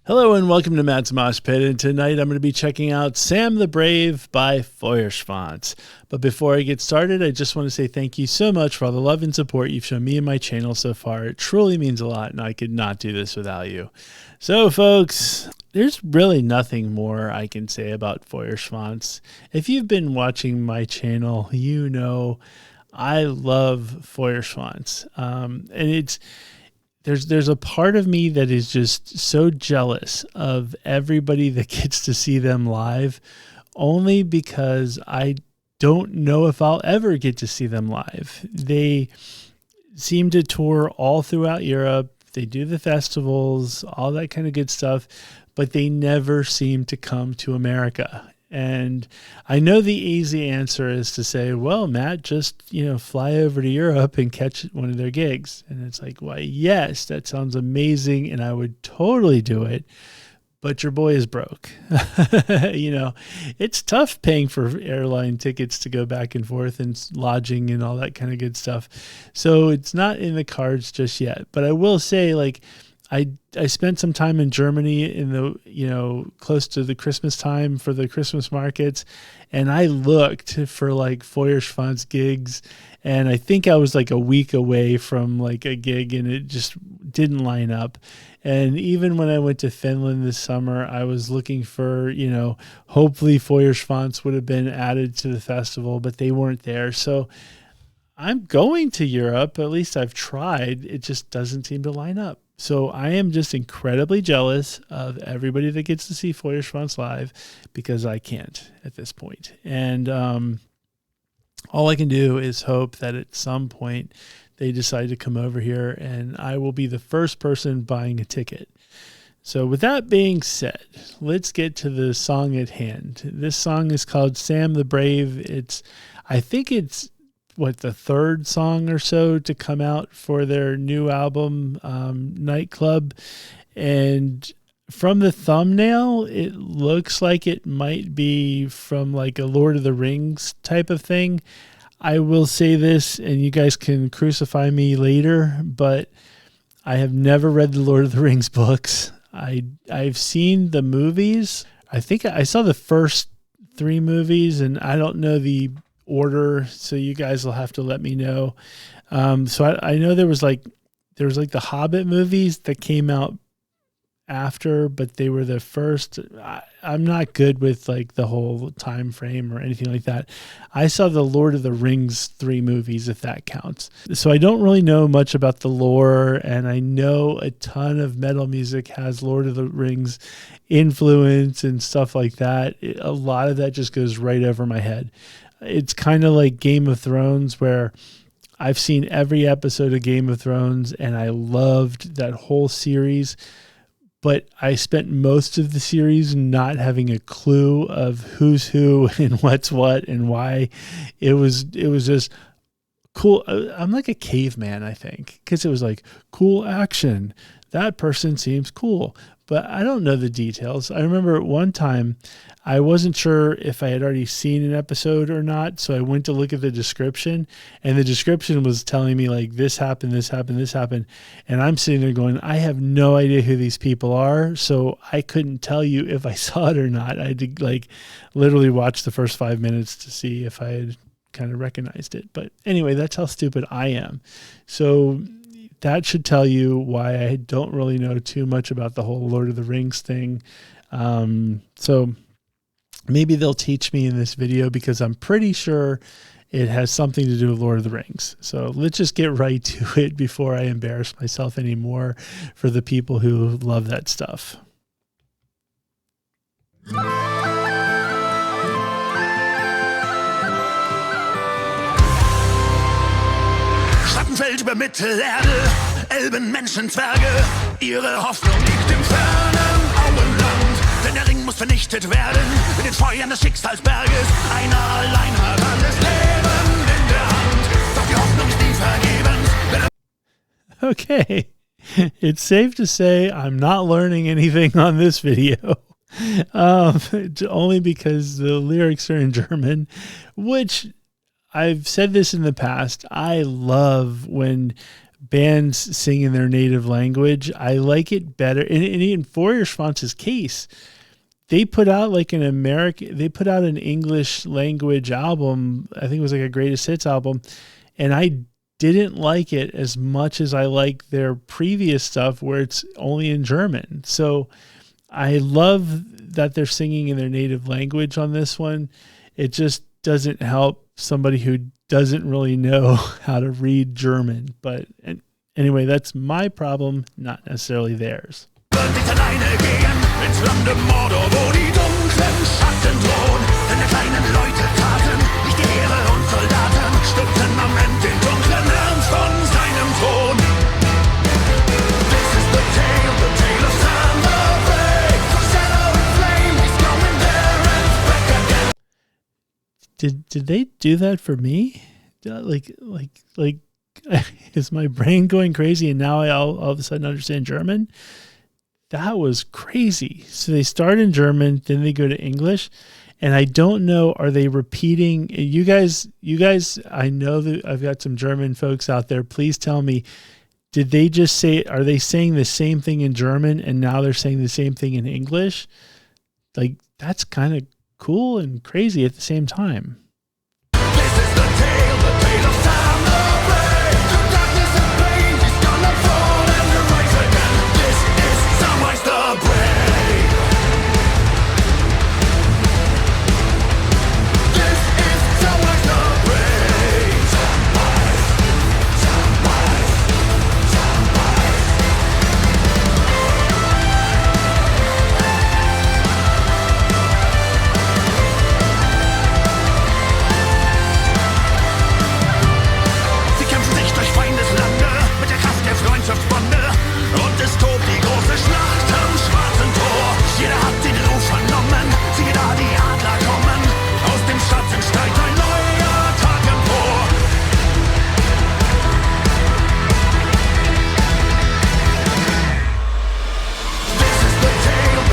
Hello and welcome to Matt's Mosh Pit, and tonight I'm going to be checking out Sam the Brave by Feuerschwanz. But before I get started, I just want to say thank you so much for all the love and support you've shown me and my channel so far. It truly means a lot, and I could not do this without you. So folks, there's really nothing more I can say about Feuerschwanz. If you've been watching my channel, you know I love Feuerschwanz. And there's a part of me that is just so jealous of everybody that gets to see them live, only because I don't know if I'll ever get to see them live. They seem to tour all throughout Europe. They do the festivals, all that kind of good stuff, but they never seem to come to America. And I know the easy answer is to say, well, Matt, just, fly over to Europe and catch one of their gigs. And it's like, why, yes, that sounds amazing. And I would totally do it. But your boy is broke. It's tough paying for airline tickets to go back and forth and lodging and all that kind of good stuff. So it's not in the cards just yet. But I will say, I spent some time in Germany in the, close to the Christmas time for the Christmas markets, and I looked for Feuerschwanz gigs, and I think I was a week away from a gig, and it just didn't line up. And even when I went to Finland this summer, I was looking for, hopefully Feuerschwanz would have been added to the festival, but they weren't there. So I'm going to Europe, at least I've tried. It just doesn't seem to line up. So I am just incredibly jealous of everybody that gets to see Feuerschwanz live, because I can't at this point. And all I can do is hope that at some point they decide to come over here, and I will be the first person buying a ticket. So with that being said, let's get to the song at hand. This song is called Sam the Brave. I think it's the third song or so to come out for their new album, Nightclub. And from the thumbnail, it looks like it might be from a Lord of the Rings type of thing. I will say this, and you guys can crucify me later, but I have never read the Lord of the Rings books. I've seen the movies. I think I saw the first 3 movies, and I don't know the order, so you guys will have to let me know. So I know there was the Hobbit movies that came out after, but they were the first. I'm not good with the whole time frame or anything like that. I saw the Lord of the Rings 3 movies, if that counts. So I don't really know much about the lore, and I know a ton of metal music has Lord of the Rings influence and stuff like that. A lot of that just goes right over my head. It's kind of like Game of Thrones, where I've seen every episode of Game of Thrones and I loved that whole series, but I spent most of the series not having a clue of who's who and what's what and why. It was just cool. I'm like a caveman, I think, because it was cool action. That person seems cool, but I don't know the details. I remember one time I wasn't sure if I had already seen an episode or not, so I went to look at the description, and the description was telling me this happened, this happened, this happened, and I'm sitting there going, I have no idea who these people are, so I couldn't tell you if I saw it or not. I had to literally watch the first 5 minutes to see if I had kind of recognized it. But anyway, that's how stupid I am. So that should tell you why I don't really know too much about the whole Lord of the Rings thing. So maybe they'll teach me in this video, because I'm pretty sure it has something to do with Lord of the Rings. So let's just get right to it before I embarrass myself anymore for the people who love that stuff. Schattenfeld über Mittelerde, Elben, Menschen, Zwerge, ihre Hoffnung liegt im fernen Auenland. Denn der Ring muss vernichtet werden, mit den Feuern des Schicksalsberges. Einer allein hat alles Leben in der Hand, doch die Hoffnung ist nie vergebens. Okay, it's safe to say I'm not learning anything on this video. Only because the lyrics are in German, which I've said this in the past. I love when bands sing in their native language. I like it better. And in Feuerschwanz's case, they put out like they put out an English language album. I think it was like a greatest hits album. And I didn't like it as much as I like their previous stuff where it's only in German. So I love that they're singing in their native language on this one. It just doesn't help somebody who doesn't really know how to read German. But anyway, that's my problem, not necessarily theirs. Nicht alleine gehen ins Land der Morde, wo die dunklen Schatten drohen. Denn der kleinen Leute taten nicht die Ehre und Soldaten stürzten am Ende den dunklen Herrn von seinem Thron. This is the tale of Sam the Brave. For shadow and flame, he's going there and back again. Did they do that for me? Like, is my brain going crazy and now I all of a sudden understand German? That was crazy. So they start in German, then they go to English, and I don't know, are they repeating? You guys, I know that I've got some German folks out there. Please tell me, did they just say, are they saying the same thing in German and now they're saying the same thing in English? Like, that's kind of cool and crazy at the same time. This is the tale of Sam the Brave. Through darkness and pain, he's gonna fall and rise again. This is Samwise the Brave. This is Samwise the Brave. Samwise. Sie kämpfen sich durch Feindeslande mit der Kraft der Freundschaftsbande. Und es tobt die große Schlacht am Schwarzen Tor. Jeder hat den Ruf vernommen, siehe da die Adler kommen. Aus dem Schatten steigt ein neuer Tag empor. This is the tale of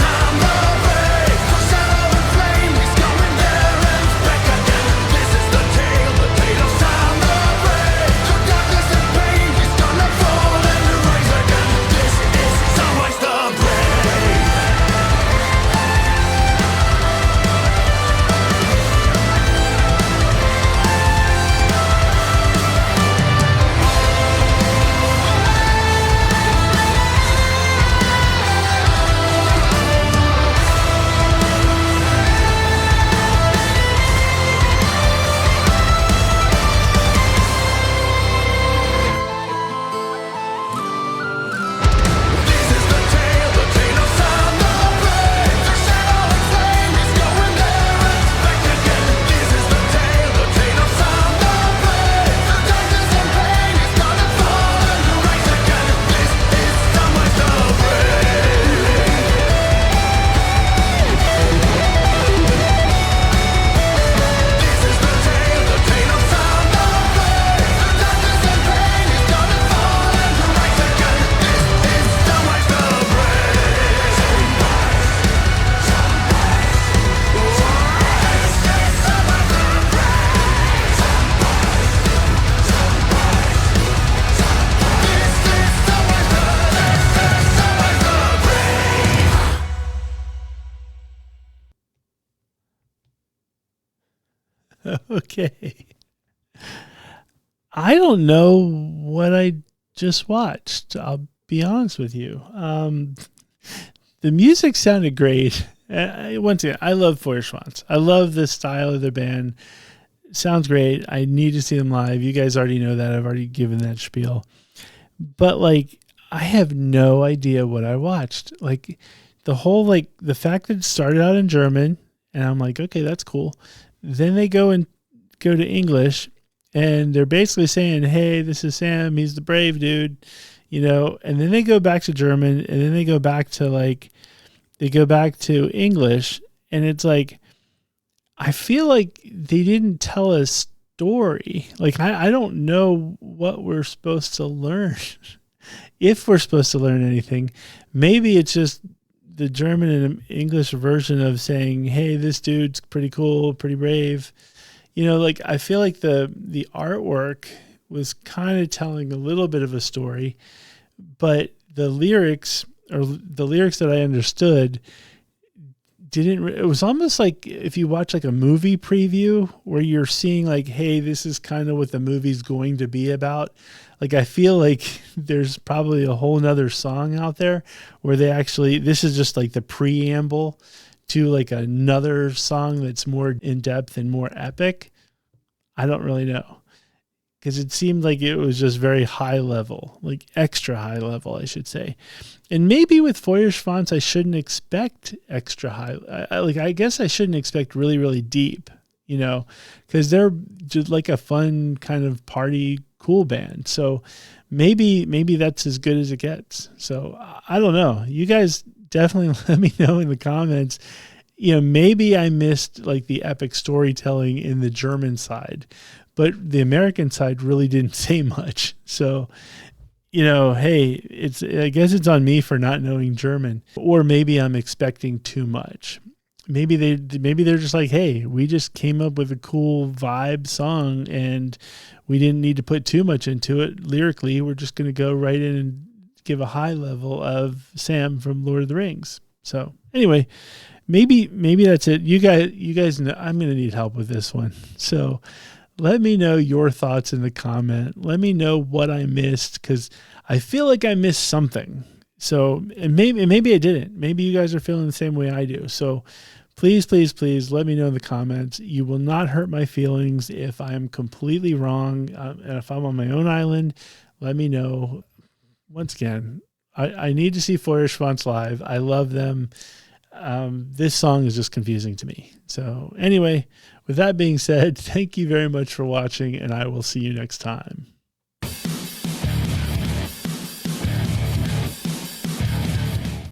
Sam the Brave. For shadow and flame, he's going there and back again. This is the tale of Sam the Brave. Through darkness and pain, he's gonna fall and rise again. This is Samwise the Brave. This is the tale of Sam the Brave. Through shadow and flame, he's going there and back again. This is the tale of Sam the Brave. Through darkness and pain, he's gonna fall and rise again. This is Samwise the Brave. This is the tale of Sam the Brave. Through darkness and pain, he's gonna fall and rise again. This is Samwise the Okay. I don't know what I just watched. I'll be honest with you. The music sounded great. Once again, I love Feuerschwanz. I love the style of the band. Sounds great. I need to see them live. You guys already know that. I've already given that spiel. But like, I have no idea what I watched. Like the whole, like the fact that it started out in German and I'm like, okay, that's cool. Then they go to English and they're basically saying, hey, this is Sam. He's the brave dude, you know, and then they go back to German and then they go back to English. And it's like, I feel like they didn't tell a story. Like, I don't know what we're supposed to learn. If we're supposed to learn anything, maybe it's just the German and English version of saying, hey, this dude's pretty cool, pretty brave. You know, like I feel like the artwork was kind of telling a little bit of a story, but the lyrics that I understood it was almost like if you watch like a movie preview where you're seeing like, hey, this is kind of what the movie's going to be about. Like, I feel like there's probably a whole nother song out there where this is just like the preamble to like another song that's more in depth and more epic. I don't really know, because it seemed like it was just very high level, like extra high level, I should say. And maybe with Feuerschwanz, I shouldn't expect extra high. I guess I shouldn't expect really, really deep, because they're just like a fun kind of party cool band. So maybe that's as good as it gets. So I don't know. You guys definitely let me know in the comments. Maybe I missed like the epic storytelling in the German side, but the American side really didn't say much. So, hey, I guess it's on me for not knowing German, or maybe I'm expecting too much. Maybe they're just like, hey, we just came up with a cool vibe song and we didn't need to put too much into it lyrically. We're just going to go right in and give a high level of Sam from Lord of the Rings. So anyway, maybe that's it. You guys know I'm going to need help with this one. So let me know your thoughts in the comment. Let me know what I missed, because I feel like I missed something. So, and maybe I didn't. Maybe you guys are feeling the same way I do. So please, please, please let me know in the comments. You will not hurt my feelings if I'm completely wrong. And if I'm on my own island, let me know. Once again, I need to see Feuerschwanz live. I love them. This song is just confusing to me. So anyway, with that being said, thank you very much for watching, and I will see you next time.